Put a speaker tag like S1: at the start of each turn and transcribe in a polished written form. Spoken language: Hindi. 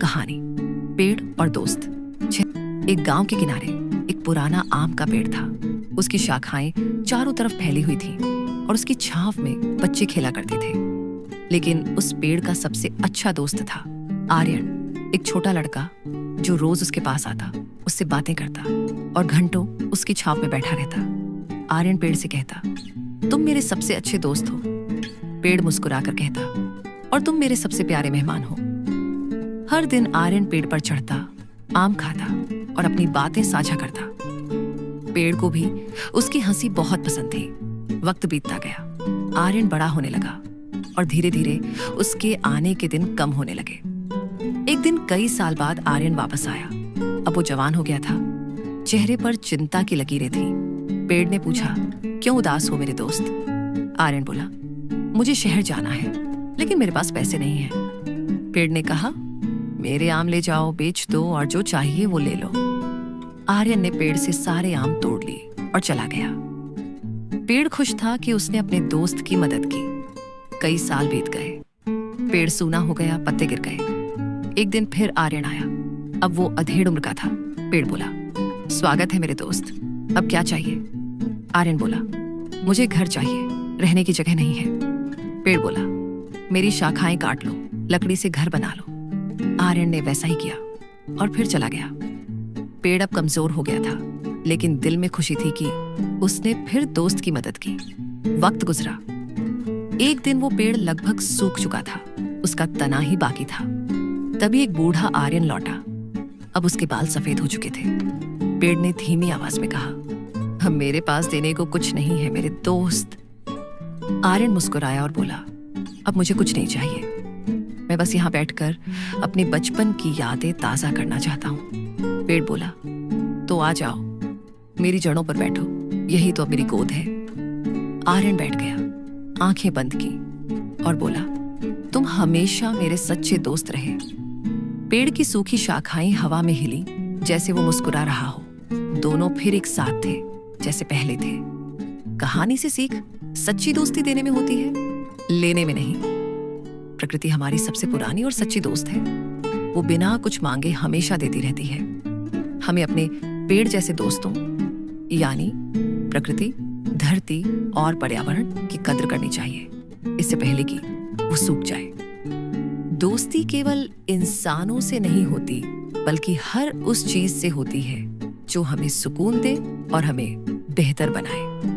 S1: कहानी, पेड़ और दोस्त। एक गांव के किनारे एक पुराना आम का पेड़ था। उसकी शाखाएं चारों तरफ फैली हुई थीं और उसकी छांव में बच्चे खेला करते थे। लेकिन उस पेड़ का सबसे अच्छा दोस्त था आर्यन, एक छोटा लड़का जो रोज उसके पास आता, उससे बातें करता और घंटों उसकी छांव में बैठा रहता। आर्यन पेड़ से कहता, तुम मेरे सबसे अच्छे दोस्त हो। पेड़ मुस्कुराकर कहता, और तुम मेरे सबसे प्यारे मेहमान हो। हर दिन आर्यन पेड़ पर चढ़ता, आम खाता और अपनी बातें साझा करता। पेड़ को भी उसकी हंसी बहुत पसंद थी। वक्त बीतता गया, आर्यन बड़ा होने लगा और धीरे धीरे उसके आने के दिन कम होने लगे। एक दिन कई साल बाद आर्यन वापस आया। अब वो जवान हो गया था, चेहरे पर चिंता की लकीरें थी। पेड़ ने पूछा, क्यों उदास हो मेरे दोस्त? आर्यन बोला, मुझे शहर जाना है, लेकिन मेरे पास पैसे नहीं है। पेड़ ने कहा, मेरे आम ले जाओ, बेच दो और जो चाहिए वो ले लो। आर्यन ने पेड़ से सारे आम तोड़ लिए और चला गया। पेड़ खुश था कि उसने अपने दोस्त की मदद की। कई साल बीत गए, पेड़ सूना हो गया, पत्ते गिर गए। एक दिन फिर आर्यन आया। अब वो अधेड़ उम्र का था। पेड़ बोला, स्वागत है मेरे दोस्त, अब क्या चाहिए? आर्यन बोला, मुझे घर चाहिए, रहने की जगह नहीं है। पेड़ बोला, मेरी शाखाएं काट लो, लकड़ी से घर बना लो। आर्यन ने वैसा ही किया और फिर चला गया। पेड़ अब कमजोर हो गया था, लेकिन दिल में खुशी थी कि उसने फिर दोस्त की मदद की। वक्त गुजरा। एक दिन वो पेड़ लगभग सूख चुका था, उसका तना ही बाकी था। तभी एक बूढ़ा आर्यन लौटा। अब उसके बाल सफेद हो चुके थे। पेड़ ने धीमी आवाज में कहा, अब मेरे पास देने को कुछ नहीं है मेरे दोस्त। आर्यन मुस्कुराया और बोला, अब मुझे कुछ नहीं चाहिए, मैं बस यहाँ बैठकर अपने बचपन की यादें ताजा करना चाहता हूँ। पेड़ बोला, तो आ जाओ, मेरी जड़ों पर बैठो, यही तो अब मेरी गोद है। आर्यन बैठ गया, आंखें बंद की और बोला, तुम हमेशा मेरे सच्चे दोस्त रहे। पेड़ की सूखी शाखाएं हवा में हिली, जैसे वो मुस्कुरा रहा हो। दोनों फिर एक साथ थे, जैसे पहले थे। कहानी से सीख सच्ची दोस्ती देने में होती है, लेने में नहीं। प्रकृति हमारी सबसे पुरानी और सच्ची दोस्त है। वो बिना कुछ मांगे हमेशा देती रहती है। हमें अपने पेड़ जैसे दोस्तों यानी प्रकृति, धरती और पर्यावरण की कद्र करनी चाहिए, इससे पहले कि वो सूख जाए। दोस्ती केवल इंसानों से नहीं होती, बल्कि हर उस चीज से होती है जो हमें सुकून दे और हमें बेहतर बनाए।